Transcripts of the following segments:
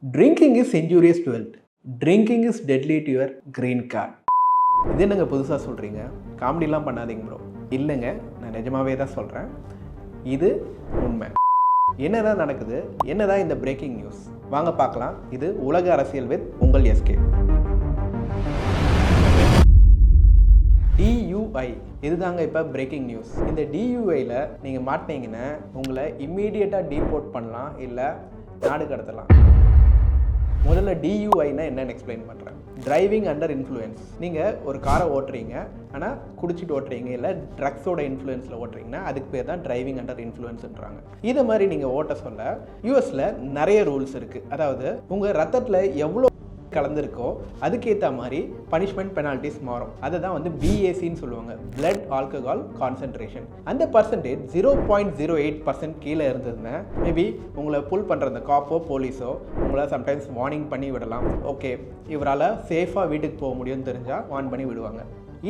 Drinking is injurious to health. Drinking is deadly to your green card. இது என்னங்க புதுசாக சொல்கிறீங்க? காமெடிலாம் பண்ணாதீங்க ப்ரோ. இல்லைங்க, நான் நிஜமாவே தான் சொல்கிறேன். இது உண்மை. என்னதான் நடக்குது? என்னதான் இந்த பிரேக்கிங் நியூஸ்? வாங்க பார்க்கலாம். இது உலக அரசியல் வித் உங்கள் எஸ்கே. DUI இதுதாங்க இப்போ பிரேக்கிங் நியூஸ். இந்த DUIயில் நீங்கள் மாட்டினீங்கன்னா உங்களை இம்மீடியட்டாக டீபோர்ட் பண்ணலாம், இல்லை நாடு கடத்தலாம். முதல்ல DUIனா என்னன்னு எக்ஸ்பிளைன் பண்ணுறேன். Driving under influence. நீங்கள் ஒரு காரை ஓட்டுறீங்க, ஆனால் குடிச்சிட்டு ஓட்டுறீங்க, இல்லை ட்ரக்ஸோட இன்ஃப்ளூயன்ஸில் ஓட்டுறீங்கன்னா அதுக்கு பேர் தான் டிரைவிங் அண்டர் இன்ஃப்ளூயன்ஸ்ன்றாங்க. இதை மாதிரி நீங்கள் ஓட்ட சொல்ல யூஎஸில் நிறைய ரூல்ஸ் இருக்குது. அதாவது உங்கள் ரத்தத்தில் எவ்வளோ கலந்துருக்கோ அதுக்கேற்ற மாதிரி பனிஷ்மெண்ட் பெனால்ட்டிஸ் மாறும். அதை தான் வந்து BACன்னு சொல்லுவாங்க, பிளட் ஆல்கஹால் கான்சன்ட்ரேஷன். அந்த பர்சன்டேஜ் 0.08% கீழே இருந்ததுன்னா மேபி உங்களை புல் பண்ணுற அந்த காப்போ போலீஸோ உங்களை சம்டைம்ஸ் வார்னிங் பண்ணி விடலாம். ஓகே, இவரால் சேஃபாக வீட்டுக்கு போக முடியும்னு தெரிஞ்சால் வார்ன் பண்ணி விடுவாங்க.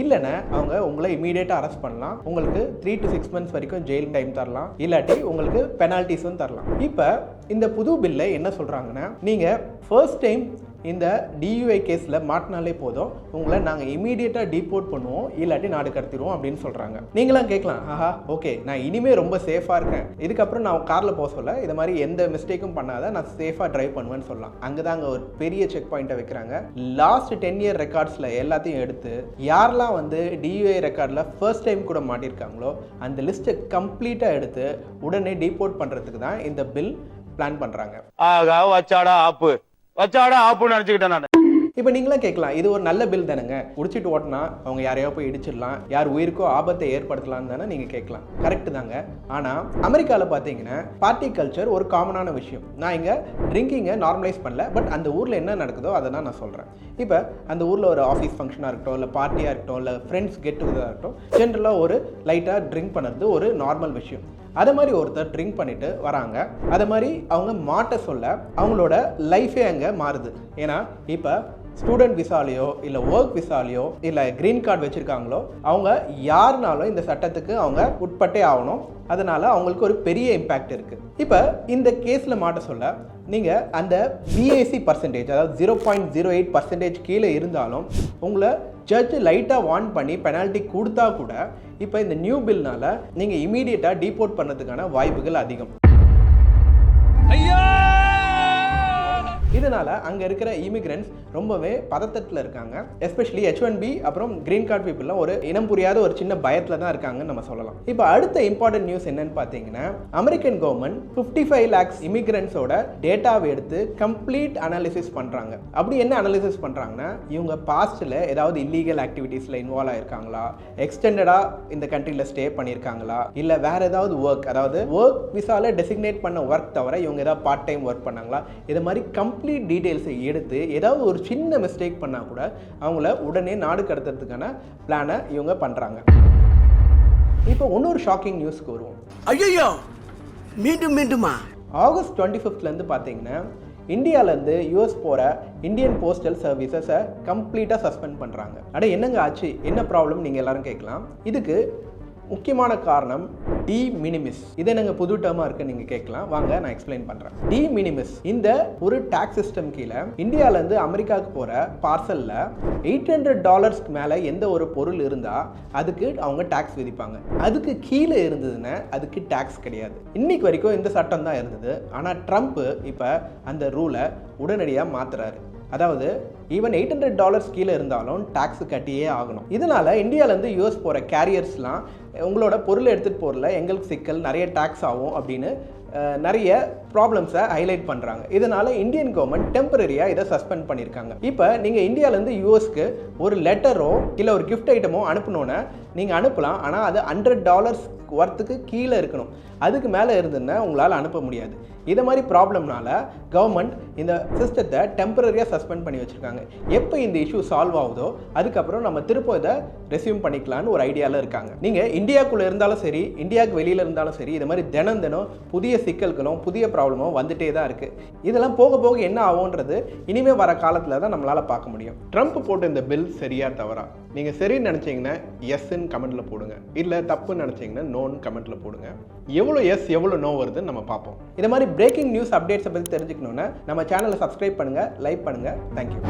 இல்லைன்னா அவங்க உங்களை இமீடியட்டாக அரெஸ்ட் பண்ணலாம். உங்களுக்கு 3 to 6 months வரைக்கும் ஜெயில் டைம் தரலாம், இல்லாட்டி உங்களுக்கு பெனால்ட்டிஸும் தரலாம். இப்போ இந்த புது பில்லை என்ன சொல்கிறாங்கன்னா, நீங்கள் ஃபர்ஸ்ட் டைம் இந்த DUI கேஸில் மாட்டினாலே போதும், உங்களை நாங்கள் இமீடியட்டாக டீபோர்ட் பண்ணுவோம், இல்லாட்டி நாடு கடத்திடுவோம் அப்படின்னு சொல்கிறாங்க. நீங்களாம் கேட்கலாம், ஆஹா ஓகே, நான் இனிமேல் ரொம்ப சேஃபாக இருக்கேன், இதுக்கப்புறம் நான் காரில் போக சொல்ல இது மாதிரி எந்த மிஸ்டேக்கும் பண்ணாத நான் சேஃபாக ட்ரைவ் பண்ணுவேன்னு சொல்லலாம். அங்கே தான் அங்கே ஒரு பெரிய செக் பாயிண்ட்டை வைக்கிறாங்க. லாஸ்ட் 10 year ரெக்கார்ட்ஸில் எல்லாத்தையும் எடுத்து யாரெல்லாம் வந்து DUI ரெக்கார்டில் ஃபர்ஸ்ட் டைம் கூட மாட்டியிருக்காங்களோ அந்த லிஸ்ட்டை கம்ப்ளீட்டாக எடுத்து உடனே டீபோர்ட் பண்ணுறதுக்கு தான் இந்த பில் பிளான் பண்ணுறாங்க. நினைச்சுக்கிட்டேன் நான். இப்போ நீங்களாம் கேட்கலாம், இது ஒரு நல்ல பில் தானேங்க, குடிச்சிட்டு ஓட்டினா அவங்க யாரையோ போய் இடிச்சிடலாம், யார் உயிருக்கோ ஆபத்தை ஏற்படுத்தலாம் தானே நீங்கள் கேட்கலாம். கரெக்டு தாங்க. ஆனால் அமெரிக்காவில் பார்த்தீங்கன்னா பார்ட்டி கல்ச்சர் ஒரு காமனான விஷயம். நான் இங்கே ட்ரிங்கிங்கை நார்மலைஸ் பண்ணல, பட் அந்த ஊரில் என்ன நடக்குதோ அதை தான் நான் சொல்கிறேன். இப்போ அந்த ஊரில் ஒரு ஆஃபீஸ் ஃபங்க்ஷனாக இருக்கட்டும், இல்லை பார்ட்டியாக இருக்கட்டும், இல்லை ஃப்ரெண்ட்ஸ் கெட் டுகெதராக இருக்கட்டும், ஜென்ரலாக ஒரு லைட்டாக ட்ரிங்க் பண்ணுறது ஒரு நார்மல் விஷயம். அதை மாதிரி ஒருத்தர் ட்ரிங்க் பண்ணிட்டு வராங்க, அதை மாதிரி அவங்க மாட்ட சொல்ல அவங்களோட லைஃபே அங்கே மாறுது. ஏன்னா இப்போ ஸ்டூடெண்ட் விசாலையோ இல்லை ஒர்க் விசாலையோ இல்லை க்ரீன் கார்டு வச்சுருக்காங்களோ அவங்க யாருனாலும் இந்த சட்டத்துக்கு அவங்க உட்பட்டே ஆகணும். அதனால் அவங்களுக்கு ஒரு பெரிய இம்பேக்ட் இருக்குது. இப்போ இந்த கேஸில் மாட்ட சொல்ல நீங்கள் அந்த BAC பர்சன்டேஜ், அதாவது 0.08% கீழே இருந்தாலும் உங்களை ஜட்ஜ் லைட்டாக வார்ன் பண்ணி பெனால்ட்டி கொடுத்தா கூட இப்போ இந்த நியூ பில்னால் நீங்கள் இமீடியட்டாக டீபோர்ட் பண்ணுறதுக்கான வாய்ப்புகள் அதிகம். இதனால் அங்கே இருக்கிற இமிக்ரெண்ட்ஸ் ரொம்பவே பதட்டத்தில் இருக்காங்க. எஸ்பெஷலி H1B அப்புறம் க்ரீன் கார்டு பீப்புளெலாம் ஒரு இனம் புரியாத ஒரு சின்ன பயத்தில் தான் இருக்காங்கன்னு நம்ம சொல்லலாம். இப்போ அடுத்த இம்பார்ட்டன்ட் நியூஸ் என்னன்னு பார்த்தீங்கன்னா, அமெரிக்கன் கவர்மெண்ட் 55 lakhs இமிக்ரெண்ட்ஸோட டேட்டாவை எடுத்து கம்ப்ளீட் அனாலிசிஸ் பண்ணுறாங்க. அப்படி என்ன அனாலிசிஸ் பண்ணுறாங்கன்னா, இவங்க பாஸ்ட்டில் ஏதாவது இல்லீகல் ஆக்டிவிட்டீஸில் இன்வால்வ் ஆகிருக்காங்களா, எக்ஸ்டெண்டடாக இந்த கண்ட்ரியில் ஸ்டே பண்ணியிருக்காங்களா, இல்லை வேறு ஏதாவது ஒர்க், அதாவது ஒர்க் விசாவில் டெசிக்னேட் பண்ண ஒர்க் தவிர இவங்க ஏதாவது பார்ட் டைம் ஒர்க் பண்ணாங்களா, இது மாதிரி கம்ப்ளீட் டீடைல்ஸை எடுத்து ஏதாவது ஒரு சின்ன மிஸ்டேக் பண்ணால் கூட அவங்கள உடனே நாடு கடத்துறதுக்கான பிளானை இவங்க பண்ணுறாங்க. இப்போ இன்னொரு ஷாக்கிங் நியூஸ்க்கு வருவோம். ஐயோ, மீண்டுமா ஆகஸ்ட் 25 பார்த்தீங்கன்னா இந்தியாவிலேருந்து US போகிற இந்தியன் போஸ்டல் சர்வீசஸை கம்ப்ளீட்டாக சஸ்பெண்ட் பண்ணுறாங்க. அட என்னங்க ஆச்சு, என்ன ப்ராப்ளம் நீங்கள் எல்லாரும் கேட்கலாம். இதுக்கு முக்கியமான காரணம் டி மினிமிஸ். இது என்னங்க புது டேர்மாக இருக்குன்னு நீங்கள் கேட்கலாம். வாங்க நான் எக்ஸ்பிளைன் பண்ணுறேன். டி மினிமிஸ் இந்த ஒரு டாக்ஸ் சிஸ்டம் கீழே இந்தியாவிலேருந்து அமெரிக்காவுக்கு போகிற பார்சலில் $800 மேலே எந்த ஒரு பொருள் இருந்தால் அதுக்கு அவங்க டாக்ஸ் விதிப்பாங்க. அதுக்கு கீழே இருந்ததுன்னா அதுக்கு டாக்ஸ் கிடையாது. இன்னைக்கு வரைக்கும் இந்த சட்டம் தான் இருந்தது. ஆனால் ட்ரம்ப் இப்போ அந்த ரூலை உடனடியாக மாற்றுறாரு. அதாவது ஈவன் $800 கீழே இருந்தாலும் டாக்ஸ் கட்டியே ஆகணும். இதனால் இந்தியாவிலேருந்து US போகிற கேரியர்ஸ்லாம் உங்களோட பொருளை எடுத்துகிட்டு போகிறல எங்களுக்கு சிக்கல், நிறைய டாக்ஸ் ஆகும் அப்படின்னு நிறைய ப்ராப்ளம்ஸை ஹைலைட் பண்ணுறாங்க. இதனால் இந்தியன் கவர்மெண்ட் டெம்பரரியாக இதை சஸ்பெண்ட் பண்ணியிருக்காங்க. இப்போ நீங்கள் இந்தியாவிலேருந்து USக்கு ஒரு லெட்டரோ இல்லை ஒரு கிஃப்ட் ஐட்டமோ அனுப்பணுன்னா நீங்கள் அனுப்பலாம், ஆனால் அது $100 ஒர்த்துக்கு கீழே இருக்கணும். அதுக்கு மேலே இருந்துன்னா உங்களால் அனுப்ப முடியாது. இதை மாதிரி ப்ராப்ளம்னால கவர்மெண்ட் இந்த சிஸ்டத்தை டெம்பரரியாக சஸ்பெண்ட் பண்ணி வச்சுருக்காங்க. எப்போ இந்த இஷ்யூ சால்வ் ஆகுதோ அதுக்கப்புறம் நம்ம திரும்ப இதை ரெஸ்யூம் பண்ணிக்கலான்னு ஒரு ஐடியாவில் இருக்காங்க. நீங்கள் இந்தியாவுக்குள்ளே இருந்தாலும் சரி, இந்தியாவுக்கு வெளியில் இருந்தாலும் சரி, இது மாதிரி தினம் புதிய சிக்கல்களும் புதிய ப்ராப்ளமும் வந்துட்டே தான் இருக்குது. இதெல்லாம் போக போக என்ன ஆகும்ன்றது இனிமேல் வர காலத்தில் தான் நம்மளால் பார்க்க முடியும். ட்ரம்ப் போட்ட இந்த பில் சரியா தவறா? நீங்கள் சரின்னு நினச்சிங்கன்னா எஸ்ன்னு கமெண்ட்டில் போடுங்க, இல்லை தப்புன்னு நினச்சிங்கன்னா நோன்னு கமெண்ட்டில் போடுங்க. எவ்வளோ எஸ் எவ்வளோ நோ வருதுன்னு நம்ம பார்ப்போம். இதை மாதிரி பிரேக்கிங் நியூஸ் அப்டேட்ஸை பற்றி தெரிஞ்சுக்கணுன்னா நம்ம சேனலை சப்ஸ்கிரைப் பண்ணுங்கள், லைக் பண்ணுங்கள். தேங்க்யூ.